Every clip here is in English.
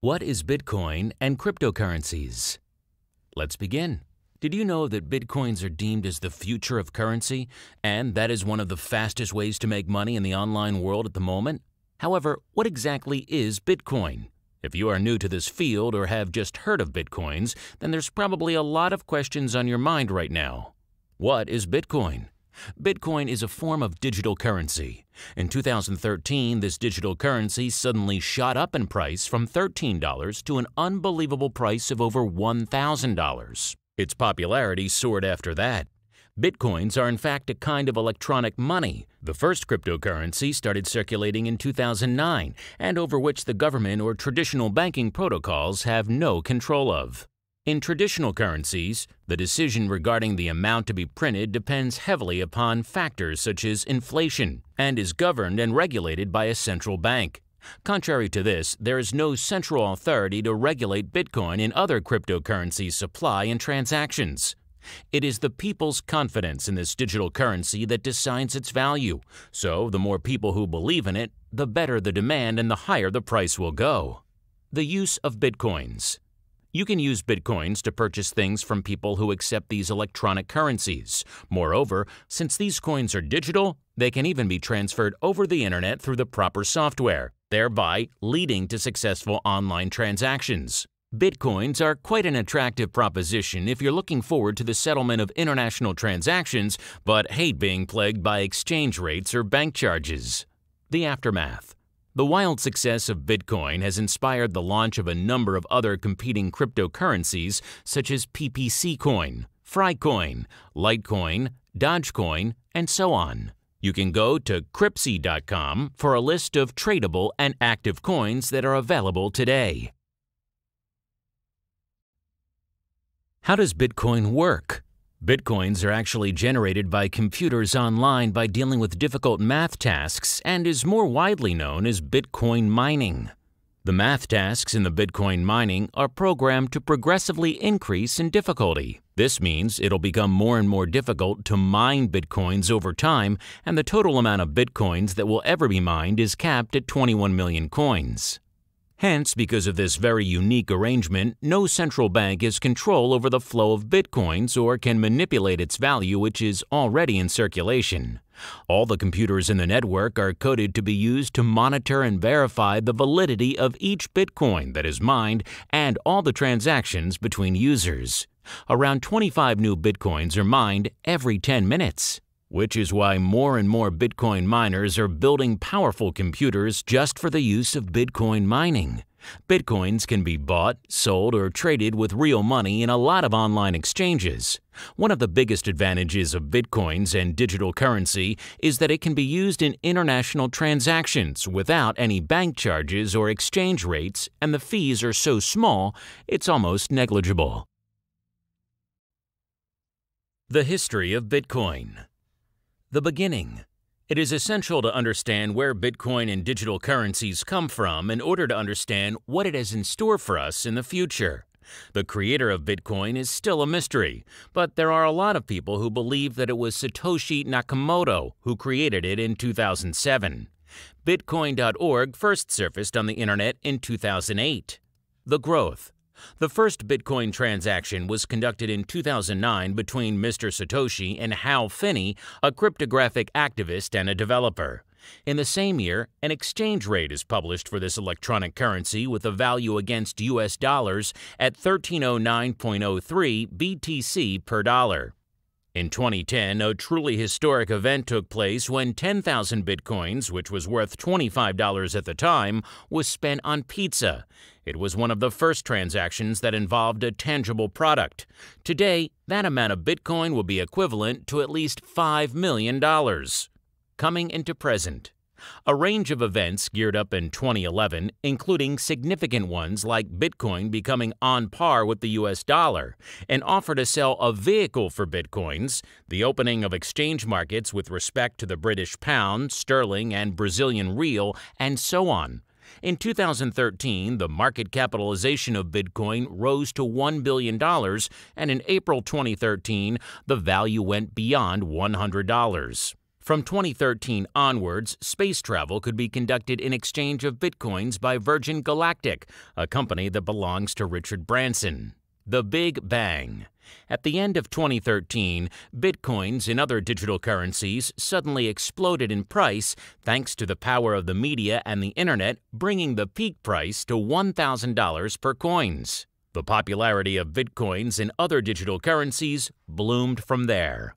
What is Bitcoin and cryptocurrencies? Let's begin. Did you know that Bitcoins are deemed as the future of currency, and that is one of the fastest ways to make money in the online world at the moment? However, what exactly is Bitcoin? If you are new to this field or have just heard of Bitcoins, then there's probably a lot of questions on your mind right now. What is Bitcoin? Bitcoin is a form of digital currency. In 2013, this digital currency suddenly shot up in price from $13 to an unbelievable price of over $1,000. Its popularity soared after that. Bitcoins are in fact a kind of electronic money. The first cryptocurrency started circulating in 2009, and over which the government or traditional banking protocols have no control of. In traditional currencies, the decision regarding the amount to be printed depends heavily upon factors such as inflation and is governed and regulated by a central bank. Contrary to this, there is no central authority to regulate Bitcoin and other cryptocurrency supply and transactions. It is the people's confidence in this digital currency that decides its value, so the more people who believe in it, the better the demand and the higher the price will go. The use of Bitcoins. You can use Bitcoins to purchase things from people who accept these electronic currencies. Moreover, since these coins are digital, they can even be transferred over the internet through the proper software, thereby leading to successful online transactions. Bitcoins are quite an attractive proposition if you're looking forward to the settlement of international transactions but hate being plagued by exchange rates or bank charges. The aftermath. The wild success of Bitcoin has inspired the launch of a number of other competing cryptocurrencies such as PPC Coin, Frycoin, Litecoin, Dogecoin, and so on. You can go to Cryptsy.com for a list of tradable and active coins that are available today. How does Bitcoin work? Bitcoins are actually generated by computers online by dealing with difficult math tasks and is more widely known as Bitcoin mining. The math tasks in the Bitcoin mining are programmed to progressively increase in difficulty. This means it'll become more and more difficult to mine Bitcoins over time, and the total amount of Bitcoins that will ever be mined is capped at 21 million coins. Hence, because of this very unique arrangement, no central bank has control over the flow of Bitcoins or can manipulate its value, which is already in circulation. All the computers in the network are coded to be used to monitor and verify the validity of each Bitcoin that is mined and all the transactions between users. Around 25 new Bitcoins are mined every 10 minutes. Which is why more and more Bitcoin miners are building powerful computers just for the use of Bitcoin mining. Bitcoins can be bought, sold, or traded with real money in a lot of online exchanges. One of the biggest advantages of Bitcoins and digital currency is that it can be used in international transactions without any bank charges or exchange rates, and the fees are so small, it's almost negligible. The history of Bitcoin. The beginning. It is essential to understand where Bitcoin and digital currencies come from in order to understand what it has in store for us in the future. The creator of Bitcoin is still a mystery, but there are a lot of people who believe that it was Satoshi Nakamoto who created it in 2007. Bitcoin.org first surfaced on the internet in 2008. The growth. The first Bitcoin transaction was conducted in 2009 between Mr. Satoshi and Hal Finney, a cryptographic activist and a developer. In the same year, an exchange rate is published for this electronic currency with a value against US dollars at 1309.03 BTC per dollar. In 2010, a truly historic event took place when 10,000 Bitcoins, which was worth $25 at the time, was spent on pizza. It was one of the first transactions that involved a tangible product. Today, that amount of Bitcoin will be equivalent to at least $5 million. Coming into present. A range of events geared up in 2011, including significant ones like Bitcoin becoming on par with the US dollar, an offer to sell a vehicle for Bitcoins, the opening of exchange markets with respect to the British pound, sterling, and Brazilian real, and so on. In 2013, the market capitalization of Bitcoin rose to $1 billion, and in April 2013, the value went beyond $100. From 2013 onwards, space travel could be conducted in exchange of bitcoins by Virgin Galactic, a company that belongs to Richard Branson. The Big Bang. At the end of 2013, bitcoins and other digital currencies suddenly exploded in price thanks to the power of the media and the internet, bringing the peak price to $1,000 per coins. The popularity of bitcoins and other digital currencies bloomed from there.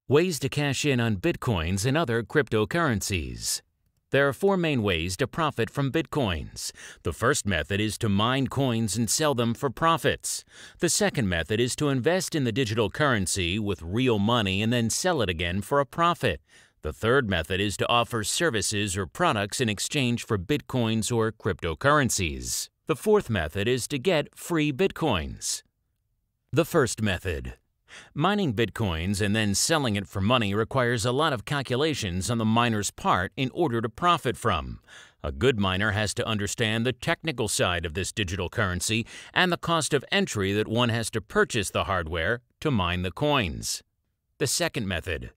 Ways to cash in on bitcoins and other cryptocurrencies. There are 4 main ways to profit from bitcoins. The first method is to mine coins and sell them for profits. The second method is to invest in the digital currency with real money and then sell it again for a profit. The third method is to offer services or products in exchange for bitcoins or cryptocurrencies. The fourth method is to get free bitcoins. The first method. Mining bitcoins and then selling it for money requires a lot of calculations on the miner's part in order to profit from. A good miner has to understand the technical side of this digital currency and the cost of entry that one has to purchase the hardware to mine the coins. The second method.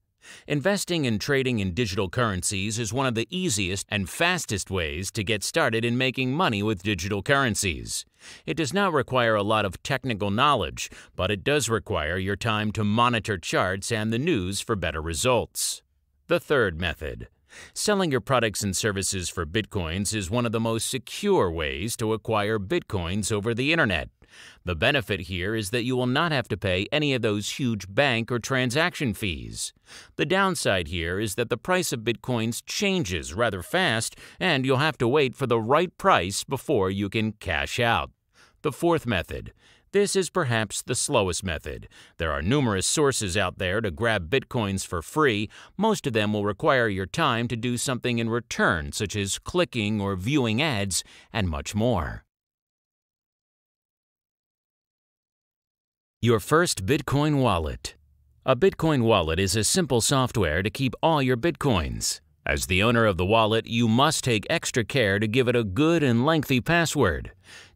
Investing and trading in digital currencies is one of the easiest and fastest ways to get started in making money with digital currencies. It does not require a lot of technical knowledge, but it does require your time to monitor charts and the news for better results. The third method. Selling your products and services for bitcoins is one of the most secure ways to acquire bitcoins over the internet. The benefit here is that you will not have to pay any of those huge bank or transaction fees. The downside here is that the price of bitcoins changes rather fast, and you'll have to wait for the right price before you can cash out. The fourth method. This is perhaps the slowest method. There are numerous sources out there to grab bitcoins for free. Most of them will require your time to do something in return, such as clicking or viewing ads, and much more. Your first Bitcoin wallet. A Bitcoin wallet is a simple software to keep all your bitcoins. As the owner of the wallet, you must take extra care to give it a good and lengthy password.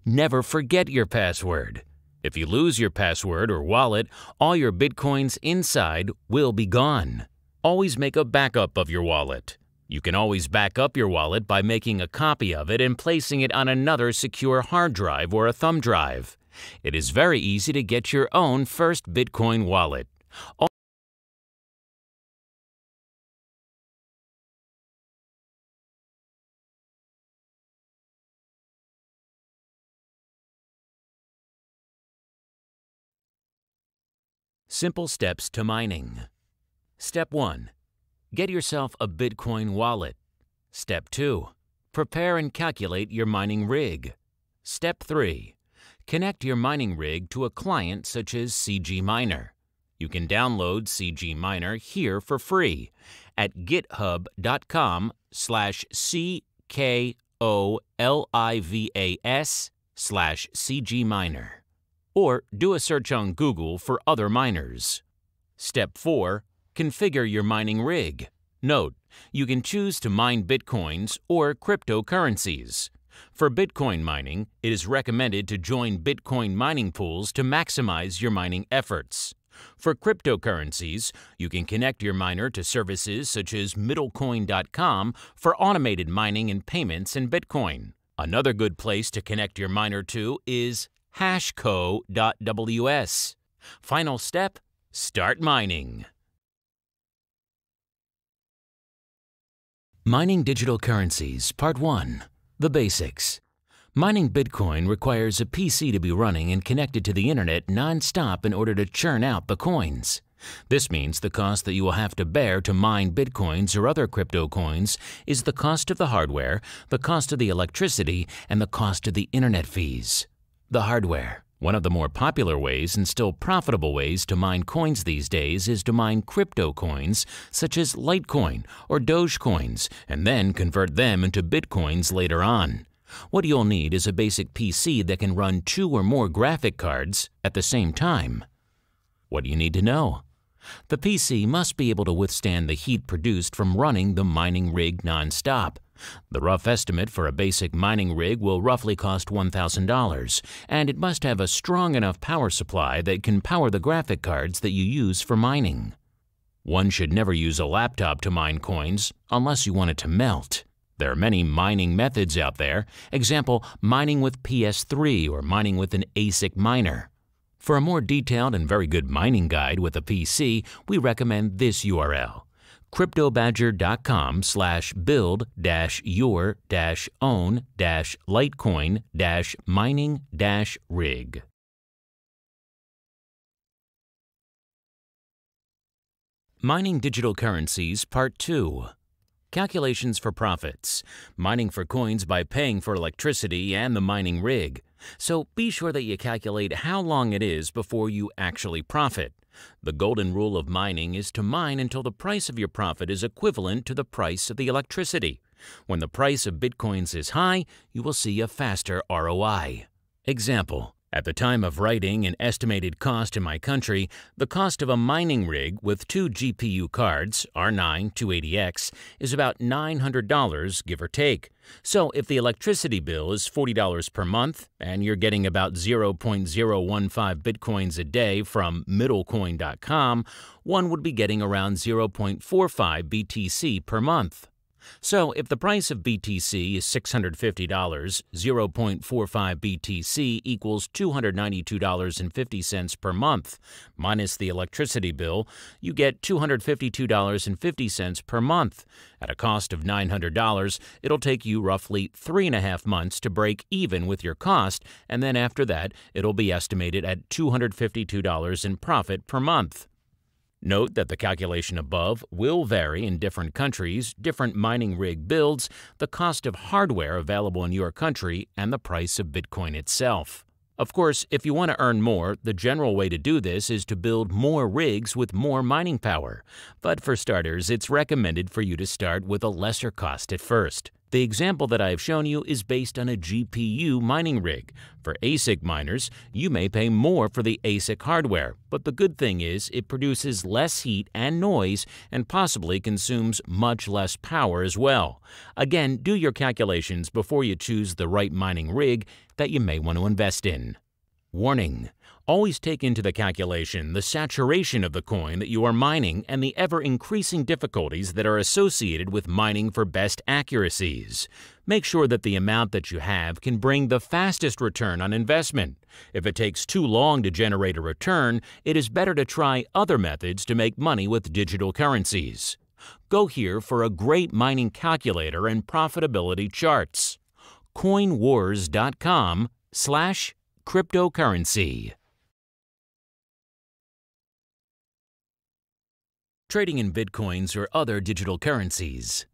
Never forget your password. If you lose your password or wallet, all your bitcoins inside will be gone. Always make a backup of your wallet. You can always back up your wallet by making a copy of it and placing it on another secure hard drive or a thumb drive. It is very easy to get your own first Bitcoin wallet. Simple steps to mining. Step 1. Get yourself a Bitcoin wallet. Step 2. Prepare and calculate your mining rig. Step 3. Connect your mining rig to a client such as CG Miner. You can download CG Miner here for free at github.com/CKOLIVAS/CG Miner. Or do a search on Google for other miners. Step 4. Configure your mining rig. Note, you can choose to mine bitcoins or cryptocurrencies. For Bitcoin mining, it is recommended to join Bitcoin mining pools to maximize your mining efforts. For cryptocurrencies, you can connect your miner to services such as middlecoin.com for automated mining and payments in Bitcoin. Another good place to connect your miner to is hashco.ws. Final step, start mining. Mining Digital Currencies, Part 1. The Basics. Mining Bitcoin requires a PC to be running and connected to the internet non-stop in order to churn out the coins. This means the cost that you will have to bear to mine Bitcoins or other crypto coins is the cost of the hardware, the cost of the electricity, and the cost of the internet fees. The hardware. One of the more popular ways and still profitable ways to mine coins these days is to mine crypto coins such as Litecoin or Dogecoins and then convert them into Bitcoins later on. What you'll need is a basic PC that can run 2 or more graphic cards at the same time. What do you need to know? The PC must be able to withstand the heat produced from running the mining rig non-stop. The rough estimate for a basic mining rig will roughly cost $1,000, and it must have a strong enough power supply that can power the graphic cards that you use for mining. One should never use a laptop to mine coins unless you want it to melt. There are many mining methods out there, example, mining with PS3 or mining with an ASIC miner. For a more detailed and very good mining guide with a PC, we recommend this URL, cryptobadger.com/build-your-own-litecoin-mining-rig. Mining Digital Currencies Part 2. Calculations for profits. Mining for coins by paying for electricity and the mining rig. So be sure that you calculate how long it is before you actually profit. The golden rule of mining is to mine until the price of your profit is equivalent to the price of the electricity. When the price of Bitcoins is high, you will see a faster ROI. Example. At the time of writing an estimated cost in my country, the cost of a mining rig with 2 GPU cards, R9 280X, is about $900, give or take. So if the electricity bill is $40 per month, and you're getting about 0.015 Bitcoins a day from middlecoin.com, one would be getting around 0.45 BTC per month. So if the price of BTC is $650, 0.45 BTC equals $292.50 per month. Minus the electricity bill, you get $252.50 per month. At a cost of $900, it'll take you roughly 3.5 months to break even with your cost, and then after that, it'll be estimated at $252 in profit per month. Note that the calculation above will vary in different countries, different mining rig builds, the cost of hardware available in your country, and the price of Bitcoin itself. Of course, if you want to earn more, the general way to do this is to build more rigs with more mining power. But for starters, it's recommended for you to start with a lesser cost at first. The example that I have shown you is based on a GPU mining rig. For ASIC miners, you may pay more for the ASIC hardware, but the good thing is it produces less heat and noise and possibly consumes much less power as well. Again, do your calculations before you choose the right mining rig that you may want to invest in. Warning: always take into the calculation the saturation of the coin that you are mining and the ever-increasing difficulties that are associated with mining for best accuracies. Make sure that the amount that you have can bring the fastest return on investment. If it takes too long to generate a return, it is better to try other methods to make money with digital currencies. Go here for a great mining calculator and profitability charts. coinwars.com/cryptocurrency. Trading in Bitcoins or other digital currencies.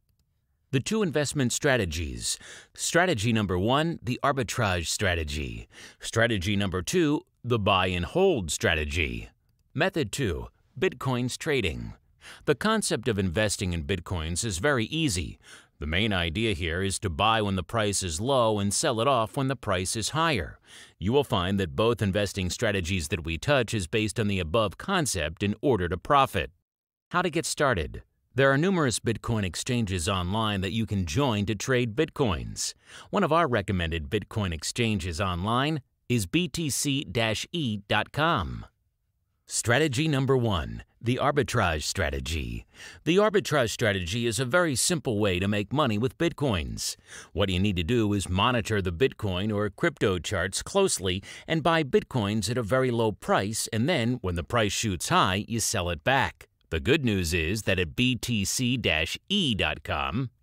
The 2 investment strategies. Strategy number 1, the arbitrage strategy. Strategy number 2, the buy and hold strategy. Method 2, Bitcoins trading. The concept of investing in Bitcoins is very easy. The main idea here is to buy when the price is low and sell it off when the price is higher. You will find that both investing strategies that we touch is based on the above concept in order to profit. How to get started? There are numerous Bitcoin exchanges online that you can join to trade Bitcoins. One of our recommended Bitcoin exchanges online is btc-e.com. Strategy number 1, the arbitrage strategy. The arbitrage strategy is a very simple way to make money with Bitcoins. What you need to do is monitor the Bitcoin or crypto charts closely and buy Bitcoins at a very low price, and then when the price shoots high, you sell it back. The good news is that at btc-e.com,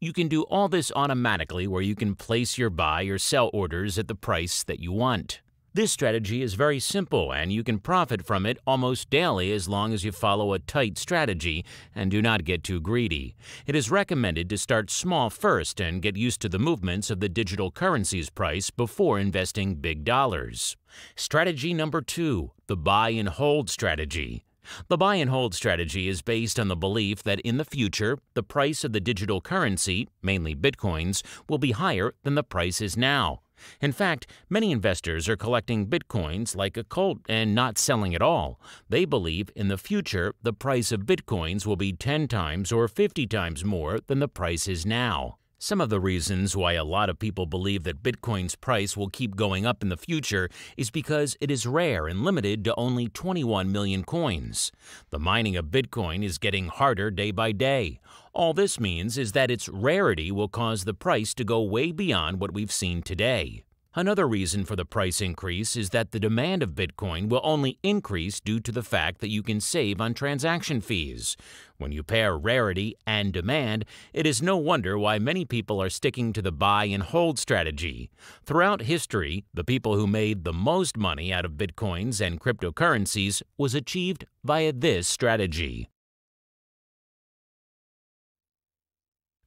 you can do all this automatically where you can place your buy or sell orders at the price that you want. This strategy is very simple and you can profit from it almost daily as long as you follow a tight strategy and do not get too greedy. It is recommended to start small first and get used to the movements of the digital currency's price before investing big dollars. Strategy number 2, the buy and hold strategy. The buy and hold strategy is based on the belief that in the future, the price of the digital currency, mainly Bitcoins, will be higher than the price is now. In fact, many investors are collecting Bitcoins like a cult and not selling at all. They believe in the future the price of Bitcoins will be 10 times or 50 times more than the price is now. Some of the reasons why a lot of people believe that Bitcoin's price will keep going up in the future is because it is rare and limited to only 21 million coins. The mining of Bitcoin is getting harder day by day. All this means is that its rarity will cause the price to go way beyond what we've seen today. Another reason for the price increase is that the demand of Bitcoin will only increase due to the fact that you can save on transaction fees. When you pair rarity and demand, it is no wonder why many people are sticking to the buy and hold strategy. Throughout history, the people who made the most money out of Bitcoins and cryptocurrencies was achieved via this strategy.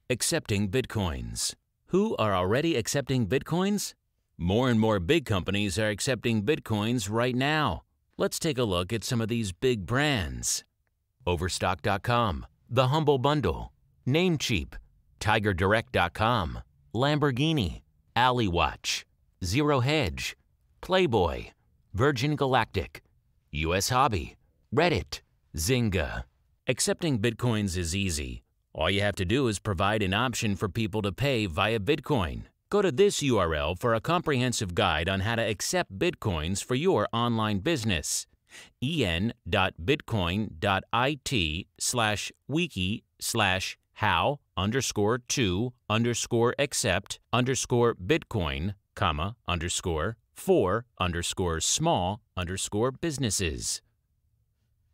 Accepting Bitcoins. Who are already accepting Bitcoins? More and more big companies are accepting Bitcoins right now. Let's take a look at some of these big brands. Overstock.com, The Humble Bundle, Namecheap, TigerDirect.com, Lamborghini, AliWatch, Zero Hedge, Playboy, Virgin Galactic, US Hobby, Reddit, Zynga. Accepting Bitcoins is easy. All you have to do is provide an option for people to pay via Bitcoin. Go to this URL for a comprehensive guide on how to accept Bitcoins for your online business. en.bitcoin.it/wiki/how_to_accept_Bitcoin, _for_small_businesses.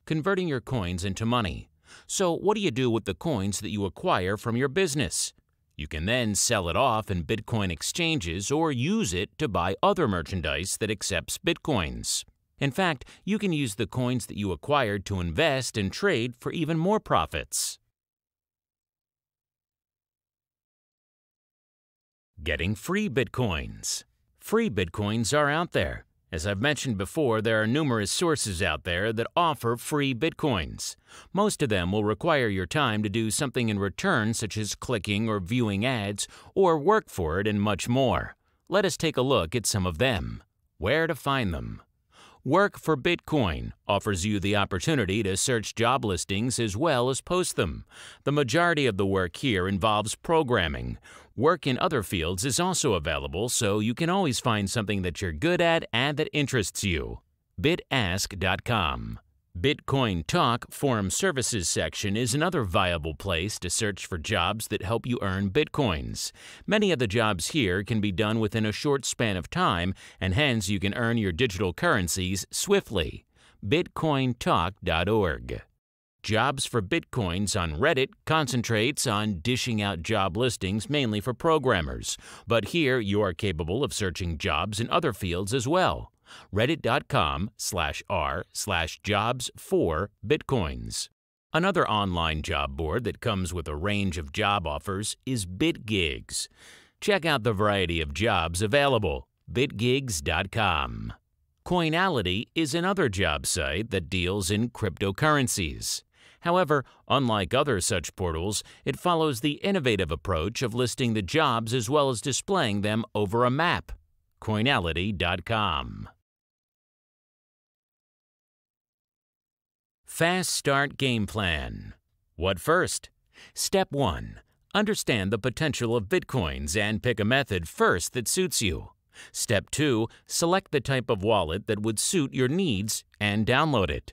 Converting your coins into money. So what do you do with the coins that you acquire from your business? You can then sell it off in Bitcoin exchanges or use it to buy other merchandise that accepts Bitcoins. In fact, you can use the coins that you acquired to invest and trade for even more profits. Getting free Bitcoins. Free Bitcoins are out there. As I've mentioned before, there are numerous sources out there that offer free Bitcoins. Most of them will require your time to do something in return, such as clicking or viewing ads, or work for it and much more. Let us take a look at some of them. Where to find them? Work for Bitcoin offers you the opportunity to search job listings as well as post them. The majority of the work here involves programming. Work in other fields is also available, so you can always find something that you're good at and that interests you. Bitask.com. Bitcoin Talk Forum Services section is another viable place to search for jobs that help you earn Bitcoins. Many of the jobs here can be done within a short span of time, and hence you can earn your digital currencies swiftly. Bitcointalk.org. Jobs for Bitcoins on Reddit concentrates on dishing out job listings mainly for programmers, but here you are capable of searching jobs in other fields as well. Reddit.com/r/jobs4Bitcoins. Another online job board that comes with a range of job offers is BitGigs. Check out the variety of jobs available. Bitgigs.com. Coinality is another job site that deals in cryptocurrencies. However, unlike other such portals, it follows the innovative approach of listing the jobs as well as displaying them over a map. Coinality.com. Fast Start Game Plan. What first? Step 1. Understand the potential of Bitcoins and pick a method first that suits you. Step 2. Select the type of wallet that would suit your needs and download it.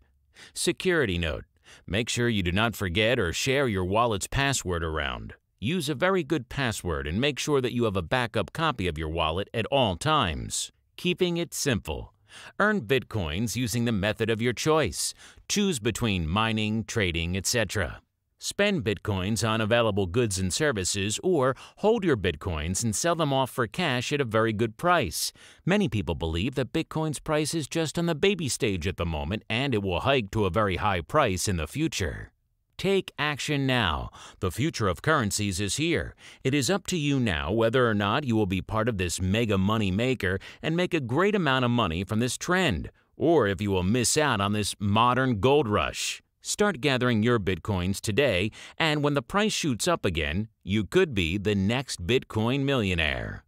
Security note. Make sure you do not forget or share your wallet's password around. Use a very good password and make sure that you have a backup copy of your wallet at all times. Keeping it simple. Earn Bitcoins using the method of your choice. Choose between mining, trading, etc. Spend Bitcoins on available goods and services, or hold your Bitcoins and sell them off for cash at a very good price. Many people believe that Bitcoin's price is just on the baby stage at the moment and it will hike to a very high price in the future. Take action now. The future of currencies is here. It is up to you now whether or not you will be part of this mega money maker and make a great amount of money from this trend, or if you will miss out on this modern gold rush. Start gathering your Bitcoins today, and when the price shoots up again, you could be the next Bitcoin millionaire.